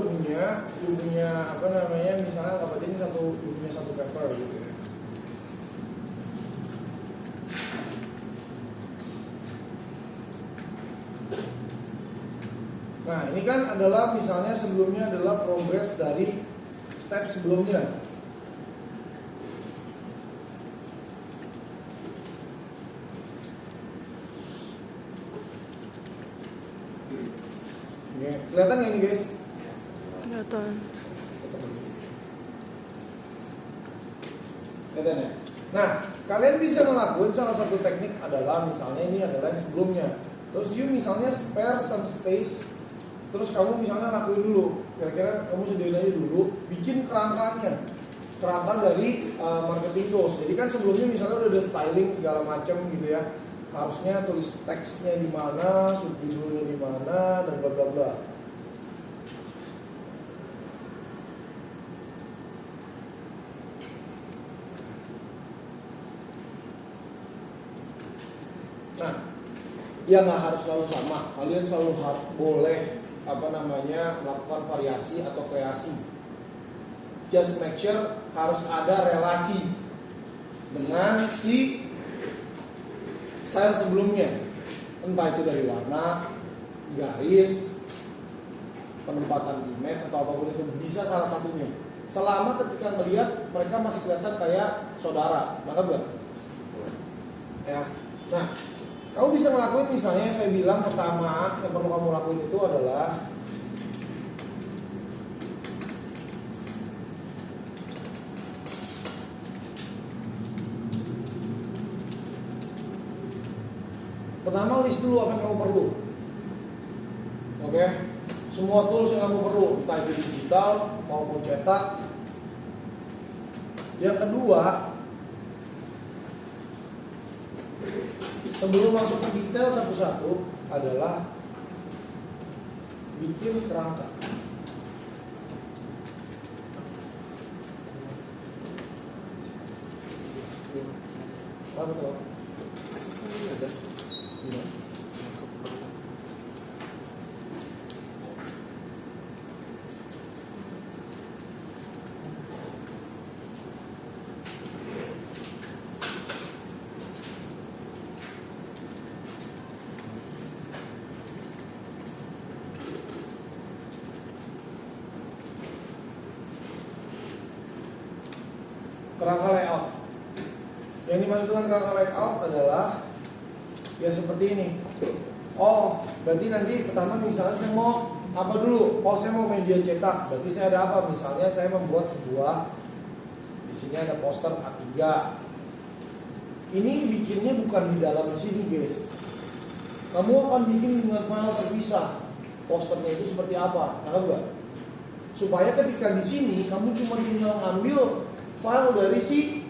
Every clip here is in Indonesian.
punya apa namanya, misalnya anggap aja ini punya satu paper gitu ya. Nah ini kan adalah misalnya sebelumnya adalah progres dari step sebelumnya. Oke, kelihatan nggak ini guys? Kelihatan. Kelihatan ya? Nah, kalian bisa ngelakuin salah satu teknik adalah misalnya ini adalah yang sebelumnya. Terus you misalnya spare some space. Terus kamu misalnya lakuin dulu. Kira-kira kamu sediain aja dulu, bikin kerangkanya. Kerangka dari marketing tools. Jadi kan sebelumnya misalnya udah ada styling segala macam gitu ya. Harusnya tulis teksnya di mana, subjudulnya di mana, dan bla bla bla. Nah, ya nggak harus selalu sama. Kalian selalu boleh melakukan variasi atau kreasi. Just make sure harus ada relasi dengan si style sebelumnya. Entah itu dari warna, garis, penempatan image atau apapun itu, bisa salah satunya. Selama ketika melihat mereka masih kelihatan kayak saudara, maka buat. Ya. Nah, kamu bisa ngelakuin misalnya saya bilang pertama yang perlu kamu lakuin itu adalah pertama list dulu apa yang kamu perlu. Oke, semua tools yang kamu perlu, entah itu digital maupun cetak. Yang kedua, sebelum masuk ke detail satu-satu adalah bikin kerangka. Apa tuh? Ada. Kerangka layout. Yang dimaksud dengan kerangka layout adalah ya seperti ini. Oh, berarti nanti pertama misalnya saya mau apa dulu? Oh, saya mau media cetak. Berarti saya ada apa? Misalnya saya membuat sebuah, di sini ada poster A3. Ini bikinnya bukan di dalam sini, guys. Kamu akan bikin dengan file terpisah. Posternya itu seperti apa? Nangkap nggak? Supaya ketika di sini kamu cuma tinggal ngambil file dari si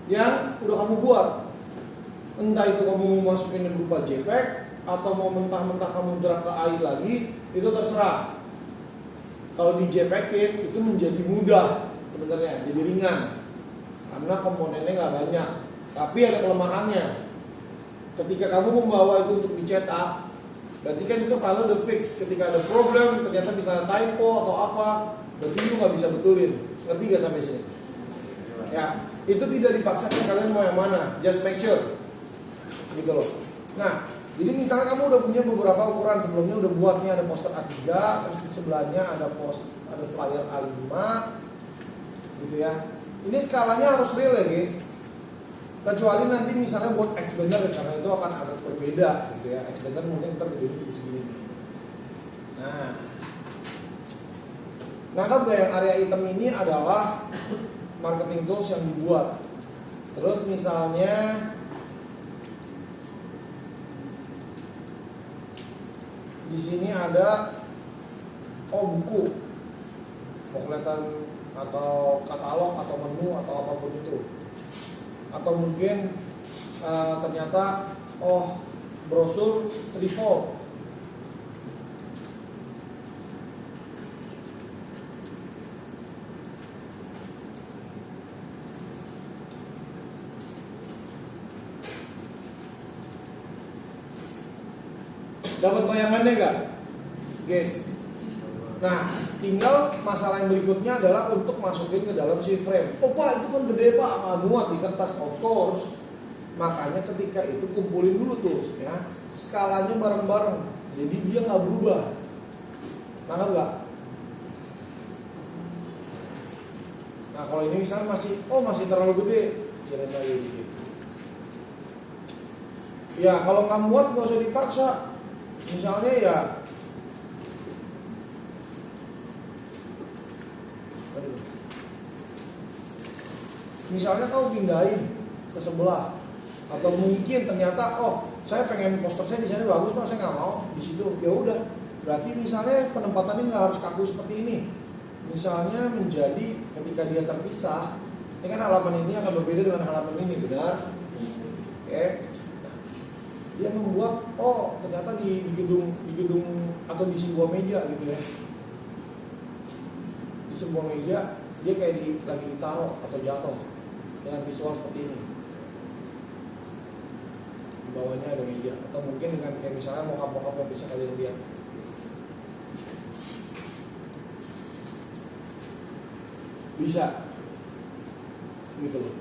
yang udah kamu buat. Entah itu kamu mau masukin yang berupa JPEG atau mau mentah-mentah kamu drag ke AI lagi, itu terserah. Kalau di JPEG-in itu menjadi mudah sebenarnya, jadi ringan karena komponennya nggak banyak. Tapi ada kelemahannya. Ketika kamu membawa itu untuk dicetak, berarti kan itu file udah fix. Ketika ada problem, ternyata bisa typo atau apa, berarti itu nggak bisa betulin. Ngerti nggak sampai sini? Ya, itu tidak dipaksakan kalian mau yang mana, just make sure, gitu loh. Nah, jadi misalnya kamu udah punya beberapa ukuran sebelumnya udah buatnya, ada poster A3, terus di sebelahnya ada flyer A5, gitu ya. Ini skalanya harus real ya guys. Kecuali nanti misalnya buat Xpander karena itu akan agak berbeda, gitu ya. Xpander mungkin ntar di segini. Nah, kan yang area hitam ini adalah marketing tools yang dibuat. Terus misalnya di sini ada buku, mau kelihatan atau katalog atau menu atau apapun itu. Atau mungkin ternyata brosur trifold. Dapat bayangannya nggak, guys? Nah, tinggal masalah yang berikutnya adalah untuk masukin ke dalam si frame. Oh Pak, itu kan gede Pak, nggak muat di kertas, of course. Makanya ketika itu kumpulin dulu tuh, ya, skalanya bareng-bareng, jadi dia nggak berubah. Nangkap nggak? Nah kalau ini misalnya masih terlalu gede, kecilin lagi dikit. Ya kalau nggak muat nggak usah dipaksa. Misalnya ya, misalnya kau pindahin ke sebelah, atau mungkin ternyata saya pengen poster saya di sana bagus Pak, saya nggak mau di situ. Ya udah, berarti misalnya penempatannya nggak harus kaku seperti ini. Misalnya menjadi ketika dia terpisah, ini kan halaman ini akan berbeda dengan halaman ini, benar? Oke. Nah, dia membuat ternyata di gedung atau di sebuah meja gitu ya. Di sebuah meja dia kayak lagi ditaruh atau jatuh dengan visual seperti ini. Di bawahnya ada meja, atau mungkin dengan kayak misalnya mockup yang bisa kalian lihat. Bisa gitu loh.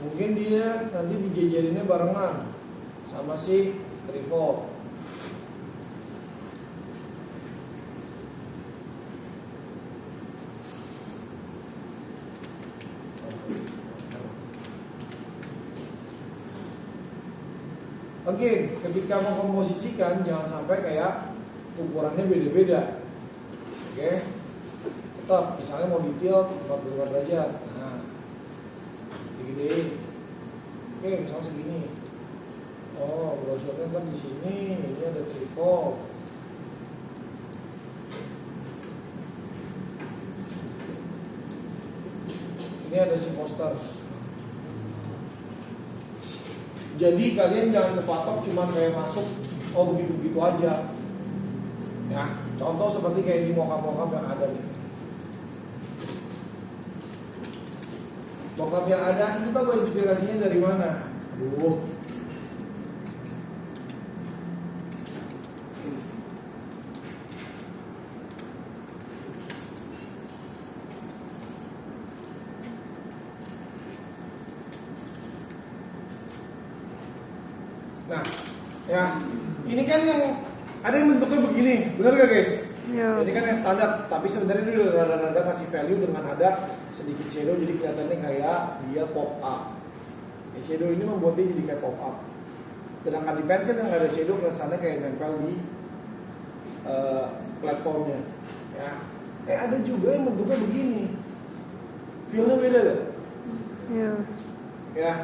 Mungkin dia nanti dijejerinnya barengan sama si revolve. Oke, ketika mengkomposisikan jangan sampai kayak ukurannya beda-beda. Oke. Tetap, misalnya mau detail 45 derajat. Nah, digedein. Oke, misalnya segini. Brosurnya kan di sini, ini ada trifold. Ini ada si poster. Jadi kalian jangan kepatok cuma kayak masuk begitu-begitu aja. Ya, contoh seperti kayak di mockup yang ada nih. Mockup yang ada itu tahu inspirasinya dari mana? Nah, ya, ini kan yang ada yang bentuknya begini, benar gak guys? Ya. Ini kan yang standar, tapi sebenarnya dia udah rada-rada kasih value dengan ada sedikit shadow, jadi kelihatannya kayak dia pop up. Shadow ini membuat dia jadi kayak pop up. Sedangkan di pensil yang nggak ada shadow, kelihatannya kayak nempel di platformnya. Ya, ada juga yang bentuknya begini. Feel-nya beda gak? Iya. Ya,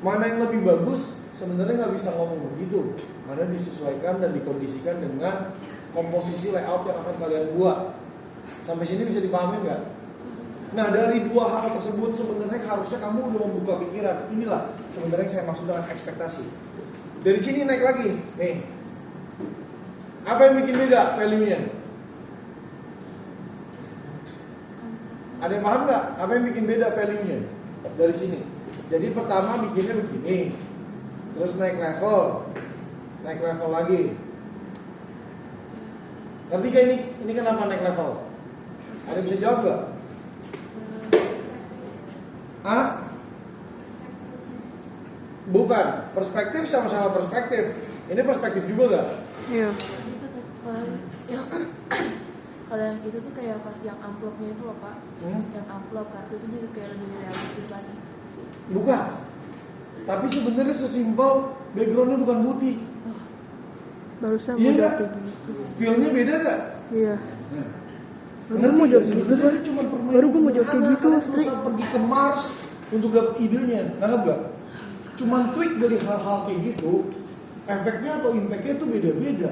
mana yang lebih bagus? Sebenarnya nggak bisa ngomong begitu, karena disesuaikan dan dikondisikan dengan komposisi layout yang akan kalian buat. Sampai sini bisa dipahami nggak? Nah, dari dua hal tersebut sebenarnya harusnya kamu udah membuka pikiran. Inilah sebenarnya yang saya maksud dengan ekspektasi. Dari sini naik lagi, nih. Apa yang bikin beda value-nya? Ada yang paham nggak? Apa yang bikin beda value-nya dari sini? Jadi pertama bikinnya begini, terus naik level lagi. Ngerti gak ini? Ini kenapa naik level? Ada yang bisa jawab gak? Bukan, perspektif sama-sama perspektif. Ini perspektif juga gak? Iya. Kalau yang itu tuh kayak pas yang amplopnya itu loh Pak. Yang amplop kartu itu jadi kayak lebih realistis lagi. Bukan. Tapi sebenarnya sesimpel backgroundnya bukan putih. Barusan Iya mau nggak? jawab kayak gitu. Feel-nya beda gak? Iya. Baru mau jawab sebenarnya gitu. cuma permainan Baru gue mau jawab kayak sederhana. gitu, Kalian Sri. susah pergi ke Mars untuk dapat idenya, nangkap gak? Cuman tweak dari hal-hal kayak gitu, efeknya atau impactnya itu beda-beda.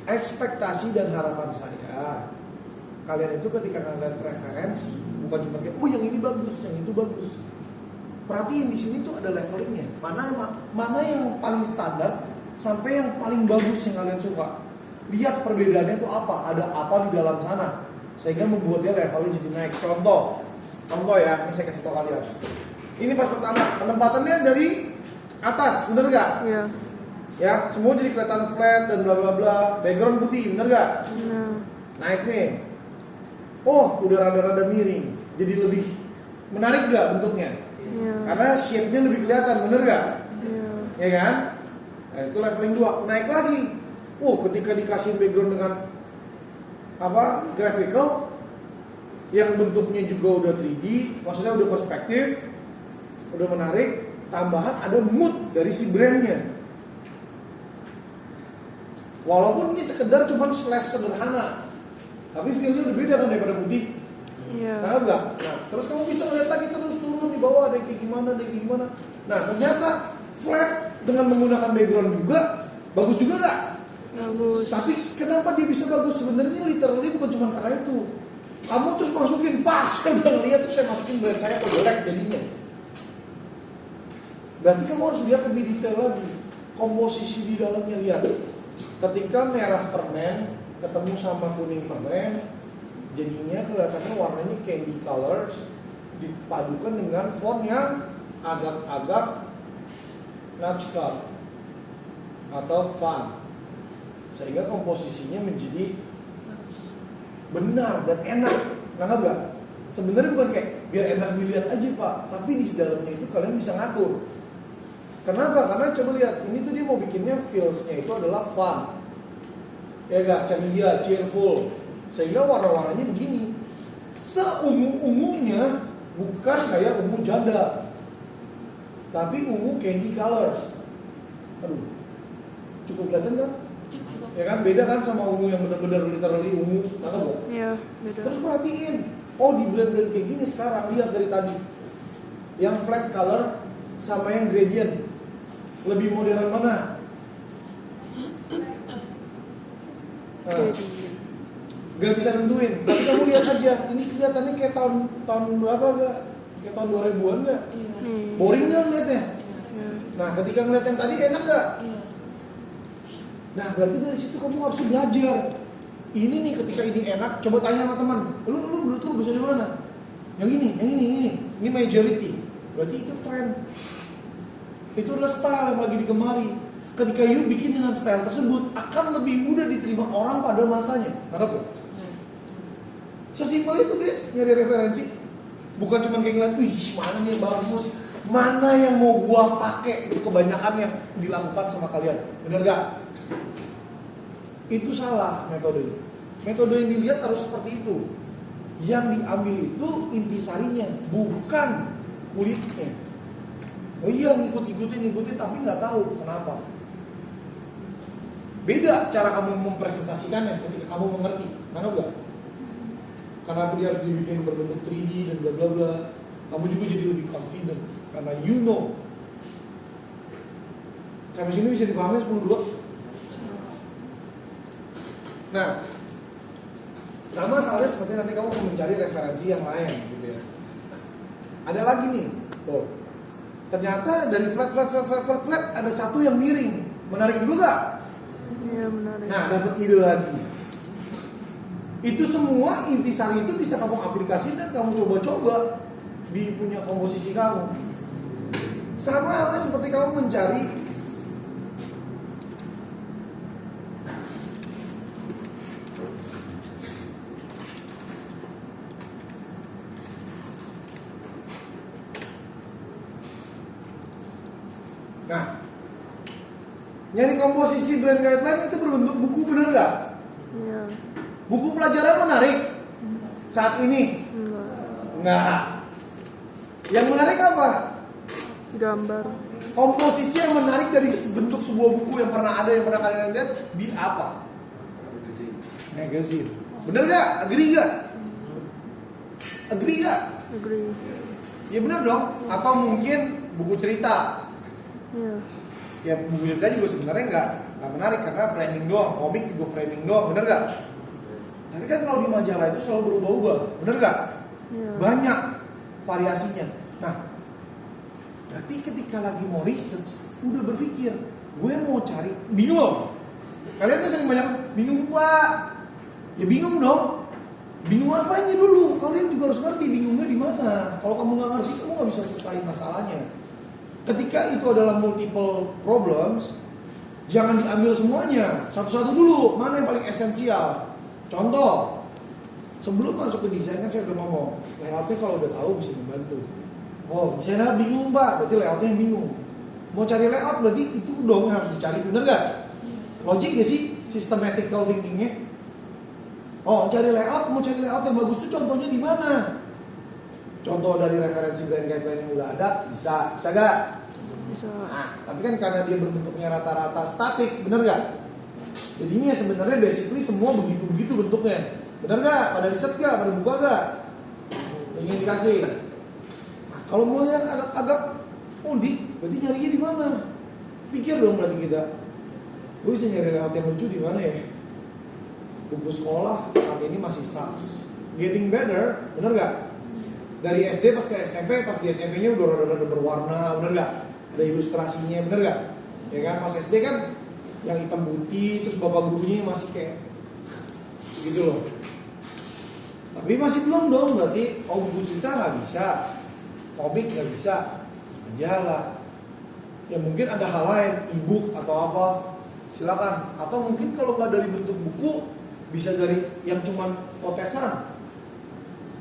Ekspektasi dan harapan saya, kalian itu ketika ngeliat referensi, bukan cuma kayak, yang ini bagus, yang itu bagus. Perhatiin di sini tuh ada levelingnya. Mana yang paling standar sampai yang paling bagus yang kalian suka. Lihat perbedaannya itu apa, ada apa di dalam sana, sehingga membuat dia levelnya jadi naik. Contoh ya, ini saya kasih tau kalian. Ini pas pertama, penempatannya dari atas, bener gak? Iya. Ya, semua jadi kelihatan flat dan bla bla bla. Background putih, bener gak? Iya. Naik nih. Oh, udah rada-rada miring. Jadi lebih menarik gak bentuknya? Iya. Karena shape-nya lebih kelihatan, bener gak? Iya. Ya kan? Nah, itu leveling 2. Naik lagi. Ketika dikasih background dengan graphical yang bentuknya juga udah 3D, maksudnya udah perspektif, udah menarik, tambahan ada mood dari si brandnya. Walaupun ini sekedar cuman slash sederhana, tapi feel-nya udah beda kan daripada putih. Iya. Nah, enggak. Nah, terus kamu bisa ngeliat lagi terus turun di bawah ada kayak gimana, ada kayak gimana. Nah, ternyata flat dengan menggunakan background juga bagus juga nggak? Bagus. Tapi kenapa dia bisa bagus? Sebenarnya literally bukan cuma karena itu. Kamu terus masukin pas, saya udah ngeliat terus saya masukin brand saya ke jelek jadinya. Berarti kamu harus lihat lebih detail lagi. Komposisi di dalamnya lihat. Ketika merah permen ketemu sama kuning permen, jadinya kelihatannya warnanya candy colors dipadukan dengan font yang agak-agak natural atau fun, sehingga komposisinya menjadi benar dan enak. Nangkap gak? Sebenarnya bukan kayak biar enak dilihat aja pak, tapi di dalamnya itu kalian bisa ngatur. Kenapa? Karena coba lihat, ini tuh dia mau bikinnya feels-nya itu adalah fun, ya gak? Ceria, cheerful, sehingga warna-warnanya begini. Seungu-ungunya bukan kayak ungu janda, tapi ungu candy colors. Aduh, cukup kelihatan kan? Ya kan, beda kan sama ungu yang benar-benar literally ungu, nggak tahu? Iya, beda. Terus perhatiin, di blend-blend kayak gini sekarang lihat dari tadi, yang flat color sama yang gradient, lebih modern mana? Nah, gak bisa nentuin, tapi kamu lihat aja, ini kelihatannya kayak tahun berapa gak? Kayak tahun 2000-an gak? Iya. Boring gak ngeliatnya? Iya. Nah, ketika ngeliat yang tadi enak gak? Iya. Nah, berarti dari situ kamu harus belajar. Ini nih, ketika ini enak, coba tanya sama teman. Lu menurut lu bisa di mana? Yang ini. Ini majority. Berarti itu tren. Itu adalah style yang lagi digemari. Ketika you bikin dengan style tersebut, akan lebih mudah diterima orang pada masanya. Nangkep gak? Sesimpel itu guys, nyari referensi. Bukan cuma kayak ngeliat, wih mana nih yang bagus, mana yang mau gua pakai. Itu kebanyakan yang dilakukan sama kalian. Bener gak? Itu salah metode. Metode yang dilihat harus seperti itu. Yang diambil itu intisarinya, bukan kulitnya. Oh iya, ngikutin tapi nggak tahu kenapa. Beda cara kamu mempresentasikannya ketika kamu mengerti. Karena enggak? Karena dia harus dibikin berbentuk 3D dan bla bla bla. Kamu juga jadi lebih confident karena you know. Sampai sini bisa dipahami 10-2? Nah, sama halnya seperti nanti kamu mencari referensi yang lain gitu ya. Nah, ada lagi nih, tuh. Ternyata dari flat ada satu yang miring. Menarik juga gak? Iya, menarik. Nah, dapat ide lagi. Itu semua intisari itu bisa kamu aplikasikan dan kamu coba-coba di punya komposisi kamu. Sama halnya seperti kamu mencari nyari komposisi brand guideline itu berbentuk buku, bener gak? Iya. Buku pelajaran menarik saat ini? Enggak. Yang menarik apa? Gambar. Komposisi yang menarik dari bentuk sebuah buku yang pernah kalian lihat di apa? Magazine. Bener gak? Agree gak? Agree gak? Agree. Ya bener dong. Atau mungkin buku cerita. Iya. Ya buku cerita juga sebenarnya nggak menarik karena framing doang, komik juga framing doang, bener gak? Tapi kan kalau di majalah itu selalu berubah-ubah, bener gak? Iya. Banyak variasinya. Nah, berarti ketika lagi mau research, udah berpikir, gue mau cari, bingung. Kalian kan sering banyak bingung pak, ya bingung dong. Bingung apanya dulu? Kalian juga harus ngerti bingungnya di mana. Kalau kamu nggak ngerti, kamu nggak bisa selesai masalahnya. Ketika itu adalah multiple problems, Jangan diambil semuanya, satu-satu dulu, mana yang paling esensial. Contoh, sebelum masuk ke desain kan saya udah ngomong, layoutnya kalau udah tahu bisa membantu. Oh, desainer bingung Pak, berarti layoutnya yang bingung. Mau cari layout berarti itu dong yang harus dicari, bener gak? Logik gak sih systematical thinkingnya? Oh, cari layout, mau cari layout yang bagus tuh contohnya di mana? Contoh dari referensi brand guideline yang udah ada, bisa gak? Bisa. Nah, tapi kan karena dia berbentuknya rata-rata statik, bener gak? Jadinya sebenarnya basically semua begitu-begitu bentuknya. Bener gak? Pada riset gak? Pada buka gak? Ingin dikasih. Nah, kalau mau yang agak unik, berarti nyarinya di mana? Pikir dong berarti kita. Gue bisa nyari layout yang lucu di mana ya? Buku sekolah saat ini masih sucks. Getting better, bener gak? Dari SD pas ke SMP, pas di SMP-nya udah rada-rada berwarna, bener gak? Ada ilustrasinya, bener gak? Ya kan, pas SD kan yang hitam putih, terus bapak gurunya masih kayak gitu loh. Tapi masih belum dong, berarti buku cerita nggak bisa, komik nggak bisa, majalah. Ya mungkin ada hal lain, e-book atau apa, silakan. Atau mungkin kalau nggak dari bentuk buku, bisa dari yang cuman kotesan,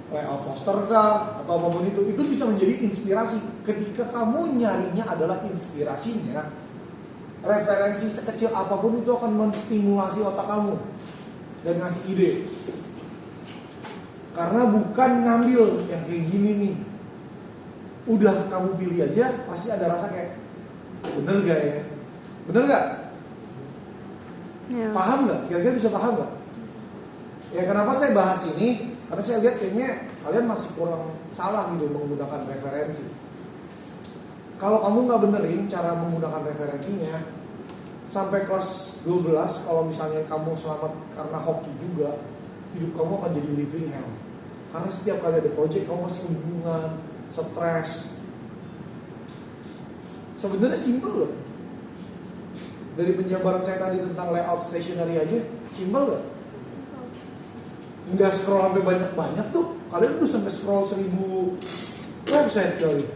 layout poster kah, atau apapun itu bisa menjadi inspirasi. Ketika kamu nyarinya adalah inspirasinya, referensi sekecil apapun itu akan menstimulasi otak kamu dan ngasih ide. Karena bukan ngambil yang kayak gini nih, udah kamu pilih aja, pasti ada rasa kayak bener gak ya? Bener gak? Ya. Paham gak? Kira-kira bisa paham gak? Ya kenapa saya bahas ini? Karena saya lihat kayaknya kalian masih kurang salah gitu menggunakan referensi. Kalau kamu nggak benerin cara menggunakan referensinya, sampai kelas 12 kalau misalnya kamu selamat karena hoki juga, hidup kamu akan jadi living hell. Karena setiap kali ada project kamu masih kebingungan, stres. Sebenarnya simple loh. Dari penjabaran saya tadi tentang layout stationery aja, simple gak? Nggak scroll sampai banyak-banyak tuh, kalian udah sampai scroll 1000 website kali.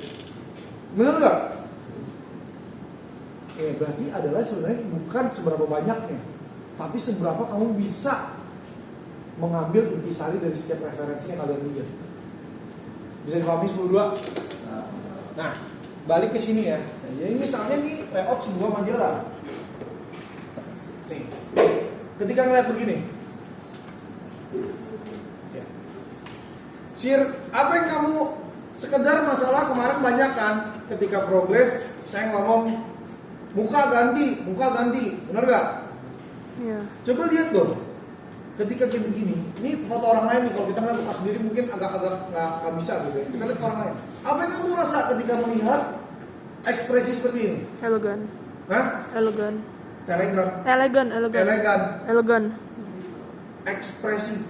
Bener gak? Ya berarti adalah sebenarnya bukan seberapa banyaknya, tapi seberapa kamu bisa mengambil intisari dari setiap referensi yang kalian lihat. Bisa dipahami 10-2? Nah, balik ke sini ya. Nah, jadi misalnya nih layout sebuah majalah. Nih, ketika ngeliat begini, ya. Sir, apa yang kamu sekedar masalah kemarin banyak kan? Ketika progres, saya ngomong muka ganti, bener gak? Iya. Coba lihat dong. Ketika kayak begini, ini foto orang lain nih. Kalau kita ngeliat muka sendiri mungkin agak-agak nggak bisa gitu ya. Kita lihat orang lain. Apa yang kamu rasa ketika melihat ekspresi seperti ini? Elegan. Hah? Elegan. Telegram. Elegan. Ekspresi.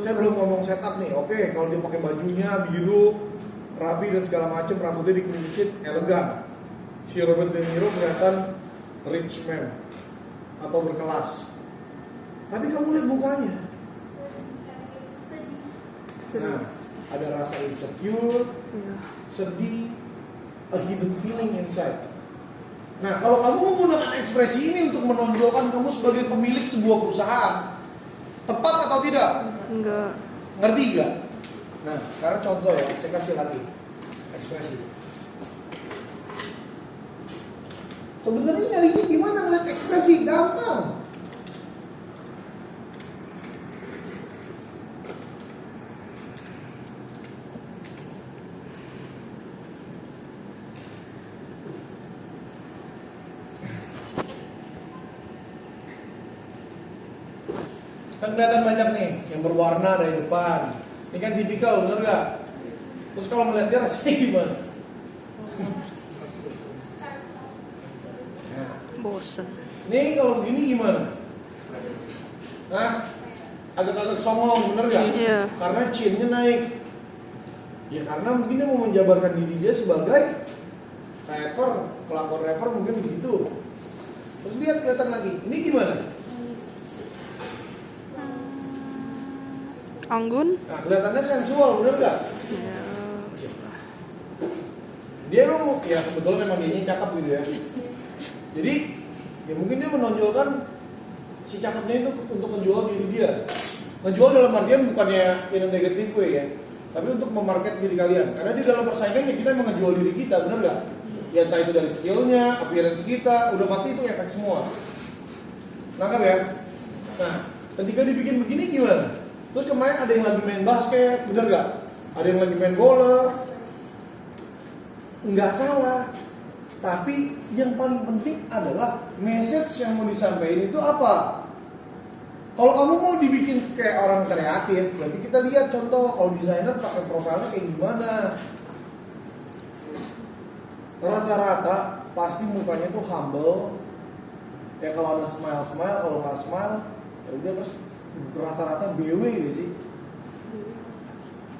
Saya belum ngomong setup nih. Oke, kalau dia pakai bajunya biru, rapi dan segala macam, rambutnya dikelilisin, elegan. Si Robert De Niro kelihatan rich man atau berkelas. Tapi kamu lihat mukanya. Nah, ada rasa insecure, Iya. sedih, a hidden feeling inside. Nah, kalau kamu menggunakan ekspresi ini untuk menonjolkan kamu sebagai pemilik sebuah perusahaan, tepat atau tidak? Enggak. Ngerti gak? Nah, sekarang contoh ya, saya kasih lagi ekspresi. Sebenarnya nyarinya gimana ngeliat ekspresi? Gampang. Kan kelihatan banyak nih yang berwarna dari depan. Ini kan tipikal, bener gak? Terus kalau melihat dia rasanya gimana? Nah, Bosen. ini kalau begini gimana? Nah, agak-agak songong, bener gak? Iya. Karena chinnya naik. Ya karena mungkin dia mau menjabarkan diri dia sebagai rapper, pelakon rapper mungkin begitu. Terus lihat kelihatan lagi. Ini gimana? Anggun. Nah, kelihatannya sensual, bener gak? Iya. Dia emang, ya kebetulan memang dia cakep gitu ya. Jadi Ya mungkin dia menonjolkan si cakepnya itu untuk menjual diri dia. Ngejual dalam artian bukannya in a negative way ya, tapi untuk memarket diri kalian. Karena di dalam persaingan ya kita emang ngejual diri kita, benar nggak? Ya entah itu dari skillnya, appearance kita, udah pasti itu efek semua. Nangkap ya? Nah, ketika dibikin begini gimana? Terus kemarin ada yang lagi main basket, benar nggak? Ada yang lagi main bola, nggak salah. Tapi yang paling penting adalah message yang mau disampaikan itu apa? Kalau kamu mau dibikin kayak orang kreatif, berarti kita lihat contoh kalau desainer pakai profilnya kayak gimana. Rata-rata pasti mukanya tuh humble. Ya kalau ada smile, kalau nggak smile, ya udah terus rata-rata BW gitu sih.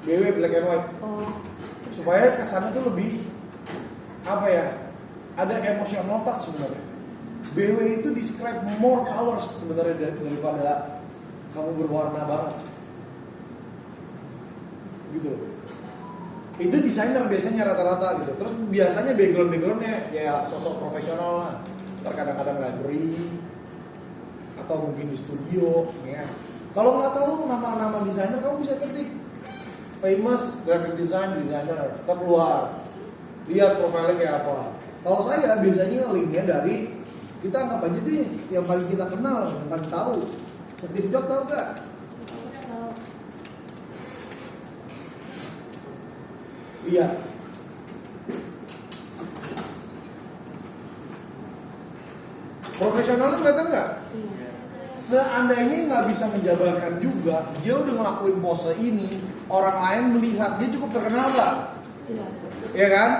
BW black and white. Oh. Supaya kesannya tuh lebih apa ya? Ada emotional touch sebenarnya. BW itu describe more colors sebenarnya daripada kamu berwarna banget. Gitu. Itu desainer biasanya rata-rata gitu. Terus biasanya backgroundnya ya sosok profesional lah. Kadang-kadang library atau mungkin di studio ya. Kalau nggak tahu nama-nama desainer kamu bisa ketik famous graphic designer terkeluar. Lihat profilnya kayak apa. Kalau saya biasanya linknya dari kita anggap aja deh yang paling kita kenal, yang paling tahu. Steve Jobs tahu nggak? Iya. Profesionalnya kelihatan nggak? Seandainya nggak bisa menjabarkan juga, dia udah ngelakuin pose ini, orang lain melihat dia cukup terkenal nggak? Iya. Iya kan?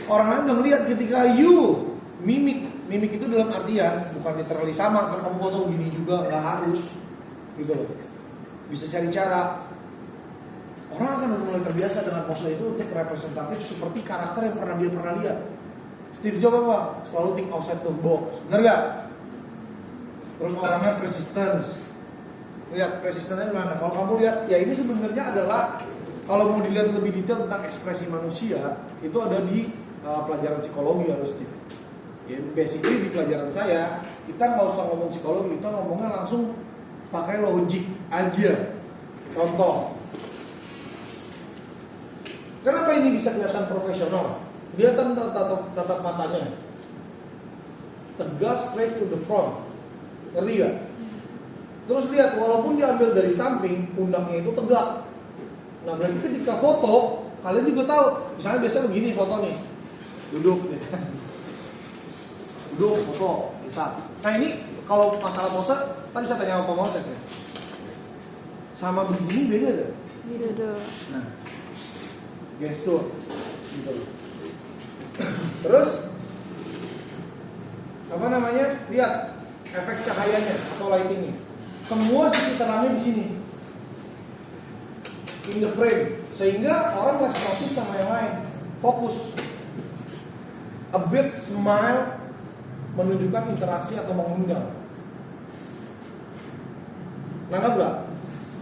Orang lain udah melihat ketika you mimik itu dalam artian bukan literally sama kan kamu foto gini juga nggak harus gitu loh. Bisa cari cara. Orang akan mulai terbiasa dengan pose itu untuk representatif seperti karakter yang dia pernah lihat. Steve Jobs apa? Selalu think outside the box. Benar gak? Terus orangnya persistence. Lihat persistennya mana? Kalau kamu lihat, ya ini sebenarnya adalah kalau mau dilihat lebih detail tentang ekspresi manusia, itu ada di pelajaran psikologi harusnya. Ya, basically di pelajaran saya, kita nggak usah ngomong psikologi, kita ngomongnya langsung pakai logik aja. Contoh. Kenapa ini bisa kelihatan profesional? Lihat tatap matanya. Tegas straight to the front. Ngerti gak? Terus lihat, walaupun diambil dari samping, pundaknya itu tegak. Nah berarti ketika foto, kalian juga tahu. Misalnya biasa begini foto nih. Duduk nih. Duduk, foto, bisa. Nah ini, kalau masalah pose, tadi saya tanya sama Pak Moses ya. Sama begini beda gak? Beda. Nah, gestur gitu. Terus apa namanya? Lihat efek cahayanya atau lightingnya. Semua sisi terangnya di sini. In the frame, sehingga orang nggak notice sama yang lain. Fokus. A bit smile menunjukkan interaksi atau mengundang. Nangkap nggak?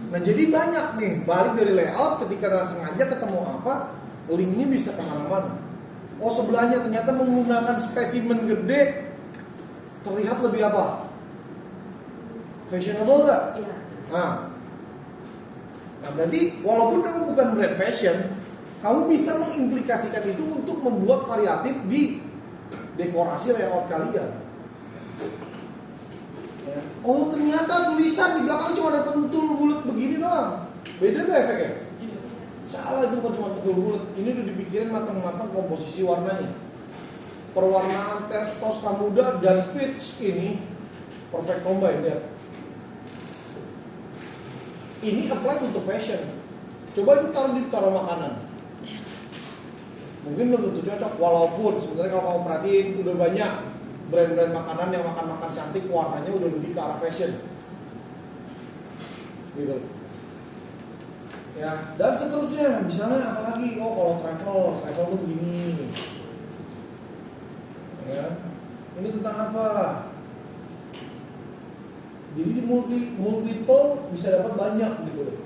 Nah jadi banyak nih, balik dari layout ketika nggak sengaja ketemu apa, linknya bisa kemana-mana. Oh sebelahnya ternyata menggunakan spesimen gede, terlihat lebih apa? Fashionable nggak? Iya. Nah berarti walaupun kamu bukan brand fashion, kamu bisa mengimplikasikan itu untuk membuat variatif di dekorasi layout kalian. Ya. Oh ternyata tulisan di belakang cuma ada pentul bulat begini doang. Beda gak efeknya? Salah, itu bukan cuma pentul bulat. Ini udah dipikirin matang-matang komposisi warnanya. Perwarnaan Tosca muda dan peach ini perfect combine ya. Ini apply untuk fashion. Coba itu taruh makanan. Mungkin belum tentu cocok. Walaupun sebenarnya kalau kamu perhatiin udah banyak brand-brand makanan yang makan cantik warnanya udah lebih ke arah fashion. Gitu. Ya, dan seterusnya. Misalnya apalagi? Oh kalau travel tuh begini. Ya. Ini tentang apa? Jadi di multiple bisa dapat banyak gitu loh.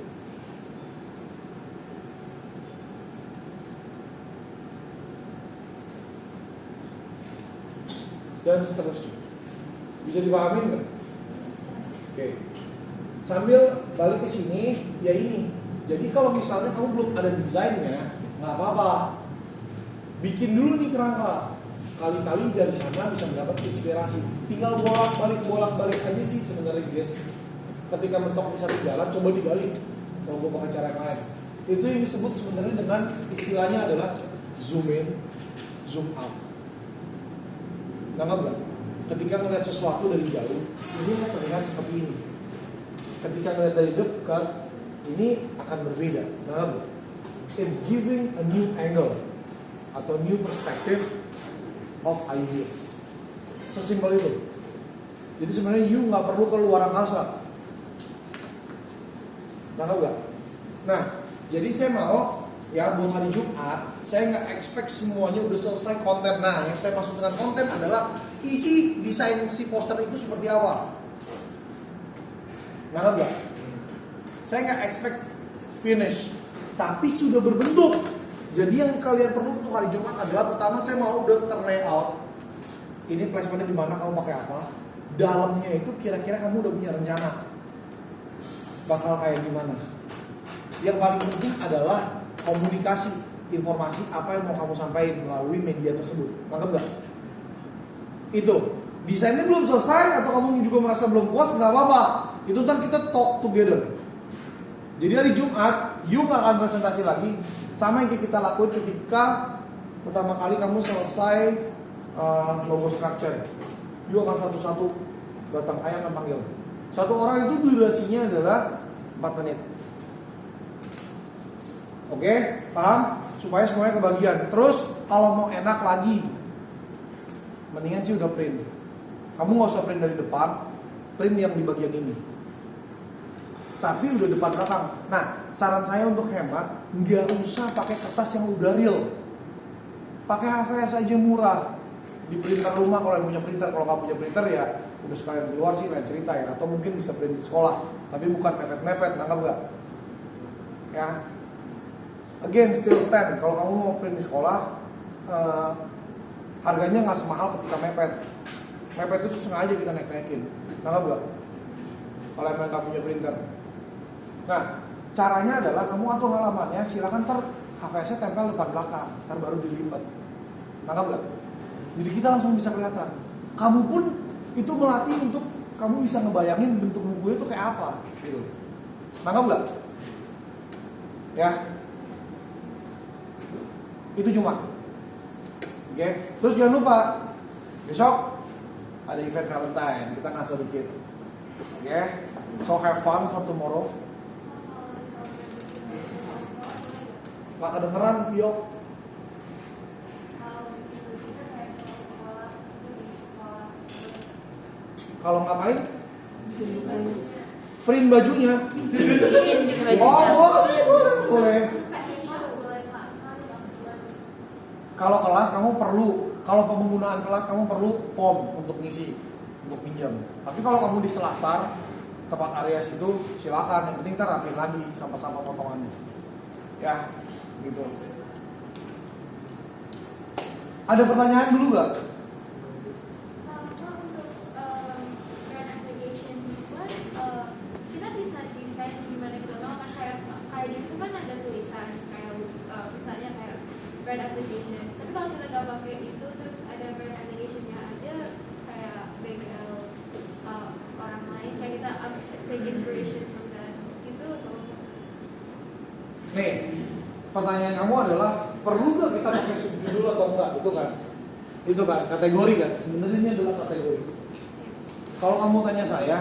Dan seterusnya. Bisa dipahami nggak? Oke. Sambil balik ke sini, ya ini. Jadi kalau misalnya kamu belum ada desainnya, nggak apa-apa. Bikin dulu nih kerangka. Kali-kali dari sana bisa mendapat inspirasi. Tinggal bolak-balik aja sih sebenarnya guys. Ketika mentok di satu jalan, coba dibalik. Kalau gue pakai cara yang lain. Itu yang disebut sebenarnya dengan istilahnya adalah zoom in, zoom out. Nangkap nggak? Ketika melihat sesuatu dari jauh, ini terlihat seperti ini. Ketika melihat dari dekat, ini akan berbeda. Nangkap nggak? In giving a new angle atau new perspective of ideas. Sesimpel itu. Jadi sebenarnya you nggak perlu keluar angkasa. Nangkap nggak? Nah, jadi saya mau ya buat hari Jumat, saya nggak expect semuanya udah selesai konten. Nah, yang saya maksud dengan konten adalah isi desain si poster itu seperti apa. Nangkap nggak? Saya nggak expect finish, tapi sudah berbentuk. Jadi yang kalian perlu untuk hari Jumat adalah pertama saya mau udah terlayout. Ini placementnya di mana, kamu pakai apa. Dalamnya itu kira-kira kamu udah punya rencana bakal kayak gimana. Yang paling penting adalah komunikasi, informasi apa yang mau kamu sampaikan melalui media tersebut. Nangkep gak? Itu desainnya belum selesai atau kamu juga merasa belum puas, nggak apa-apa. Itu ntar kita talk together. Jadi hari Jumat, you nggak akan presentasi lagi. Sama yang kita lakuin ketika pertama kali kamu selesai logo structure. You akan satu-satu datang, ayah akan panggil. Satu orang itu durasinya adalah 4 menit. Oke, paham? Supaya semuanya kebagian. Terus kalau mau enak lagi, mendingan sih udah print. Kamu nggak usah print dari depan, print yang di bagian ini. Tapi udah depan belakang. Nah, saran saya untuk hemat, nggak usah pakai kertas yang udah real. Pakai HVS aja murah. Di printer rumah kalau yang punya printer, kalau nggak punya printer ya udah sekalian keluar sih lain cerita ya. Atau mungkin bisa print di sekolah, tapi bukan mepet-mepet, nangkap nggak? Ya. Again, still stand. Kalau kamu mau print di sekolah, harganya nggak semahal ketika mepet. Mepet itu sengaja kita naik-naikin, nangkap nggak? Kalau emang nggak punya printer. Nah, caranya adalah kamu atur halamannya, silakan HVS-nya tempel depan belakang, ntar baru dilipat. Nangkap nggak? Jadi kita langsung bisa kelihatan. Kamu pun itu melatih untuk kamu bisa ngebayangin bentuk buku itu kayak apa. Gitu. Nangkap nggak? Ya. Itu cuma. Oke. Terus jangan lupa besok ada event Valentine, kita ngasih dikit. Oke. So have fun for tomorrow. Gak kedengeran, Vio. Kalau ngapain? Print bajunya. Oh, boleh. Kalau kelas kamu perlu, kalau penggunaan kelas kamu perlu form untuk ngisi, untuk pinjam. Tapi kalau kamu di Selasar, tempat area situ, silakan. Yang penting ntar rapiin lagi sama-sama potongannya. Ya, gitu. Ada pertanyaan dulu gak? Kita bisa desain gimana gitu loh, kan kayak di situ kan ada tulisan kayak misalnya kayak brand application. Tapi kalau kita nggak pakai itu, terus ada brand applicationnya aja kayak bengkel orang lain, kayak kita take inspiration from that itu atau? Nih, pertanyaan kamu adalah perlu nggak kita pakai subjudul atau enggak? Itu kan kategori kan. Sebenarnya ini adalah kategori. Kalau kamu tanya saya,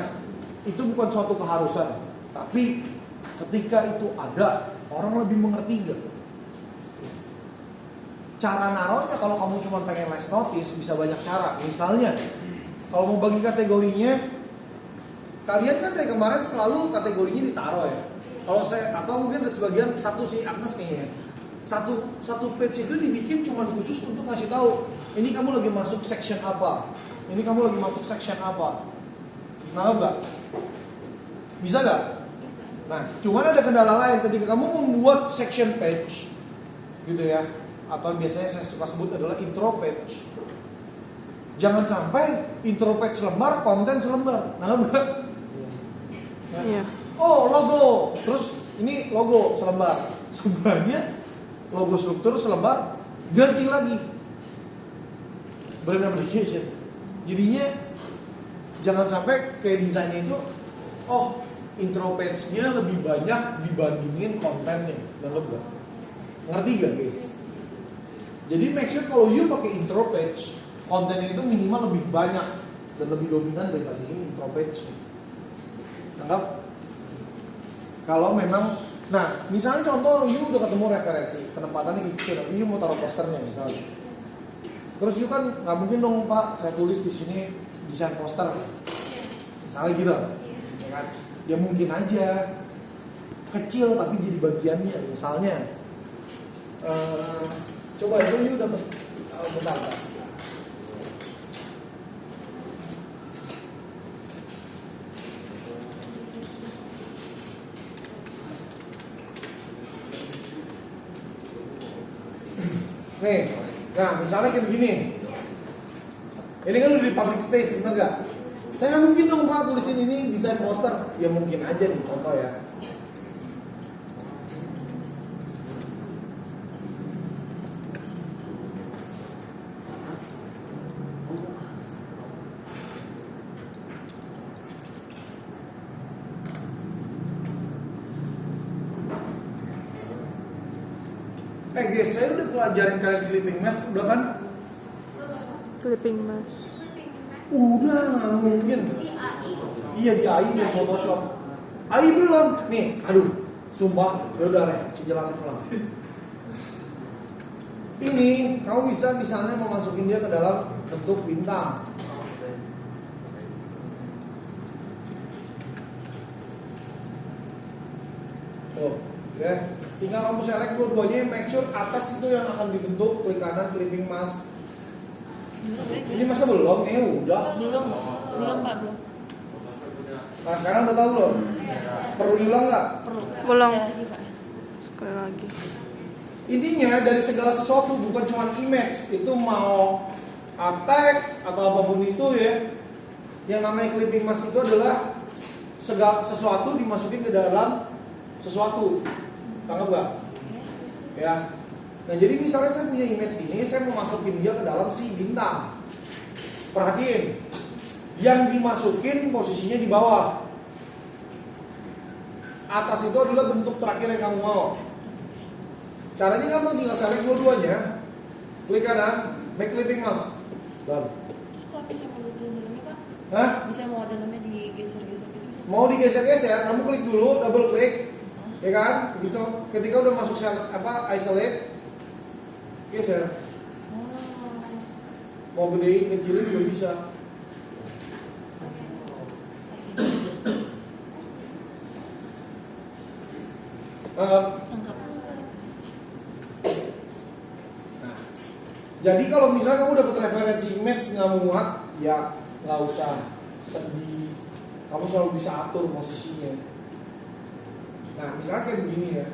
itu bukan suatu keharusan, tapi ketika itu ada, orang lebih mengerti nggak? Cara naruhnya kalau kamu cuma pengen less notice bisa banyak cara. Misalnya, kalau mau bagi kategorinya, kalian kan dari kemarin selalu kategorinya ditaruh ya. Kalau saya atau mungkin ada sebagian satu si Agnes kayaknya. Satu page itu dibikin cuma khusus untuk ngasih tahu ini kamu lagi masuk section apa, ini kamu lagi masuk section apa. Nah, enggak? Bisa nggak? Nah, cuman ada kendala lain ketika kamu membuat section page, gitu ya, atau biasanya saya suka sebut adalah intro page. Jangan sampai intro page selembar, konten selembar. Nah, enggak. Iya. Oh, logo. Terus ini logo selembar. Sebenarnya logo struktur selembar, ganti lagi brand application. Jadinya jangan sampai kayak desainnya itu, oh intro page-nya lebih banyak dibandingin kontennya. Nggak gak? Ngerti gak guys? Jadi make sure kalau you pakai intro page, kontennya itu minimal lebih banyak dan lebih dominan daripada ini intro page. Anggap kalau memang, nah misalnya contoh you udah ketemu referensi penempatannya gitu, tapi you mau taruh posternya misalnya. Terus you kan nggak mungkin dong Pak, saya tulis di sini desain poster, misalnya gitu, ya kan? Ya mungkin aja kecil tapi jadi bagiannya, misalnya. Coba itu you dapat bentar. Nih, nah misalnya kayak begini. Ini kan udah di public space, bener gak? Saya nggak mungkin dong Pak tulisin ini desain poster. Ya mungkin aja nih contoh ya. Guys, saya udah pelajarin kalian clipping mask, udah kan? Clipping mas. Udah, nggak mungkin. Di AI. Iya di AI dan Photoshop. AI belum. Nih, aduh, sumpah, ya udah deh, saya jelasin ulang. Ini kamu bisa misalnya memasukin dia ke dalam bentuk bintang. Tuh, ya. Tinggal kamu select dua-duanya, make sure atas itu yang akan dibentuk, klik kanan clipping mask. Ini masa belum? Udah. Belum Pak, belum. Nah sekarang udah tahu belum? Perlu diulang nggak? Perlu. Belum. Sekali lagi, Pak. Sekali lagi. Intinya dari segala sesuatu, bukan cuma image, itu mau teks atau apapun itu ya. Yang namanya clipping mask itu adalah segala sesuatu dimasukin ke dalam sesuatu. Tangkap gak? Ya. Nah jadi misalnya saya punya image ini, saya mau masukin dia ke dalam si bintang. Perhatiin, yang dimasukin posisinya di bawah. Atas itu adalah bentuk terakhir yang kamu mau. Caranya kamu tinggal select dua-duanya, klik kanan, make clipping mask. Lalu. Terus kok bisa mau di dalamnya, Pak? Hah? Bisa mau dalamnya digeser-geser gitu. Mau digeser-geser, kamu klik dulu, double klik, ya kan? Gitu. Ketika udah masuk isolate, geser. Mau gedein, kecilin juga bisa. Lengkap. Nah, jadi kalau misalnya kamu dapat referensi image nggak muat, ya nggak usah sedih. Kamu selalu bisa atur posisinya. Nah, misalnya kayak begini ya.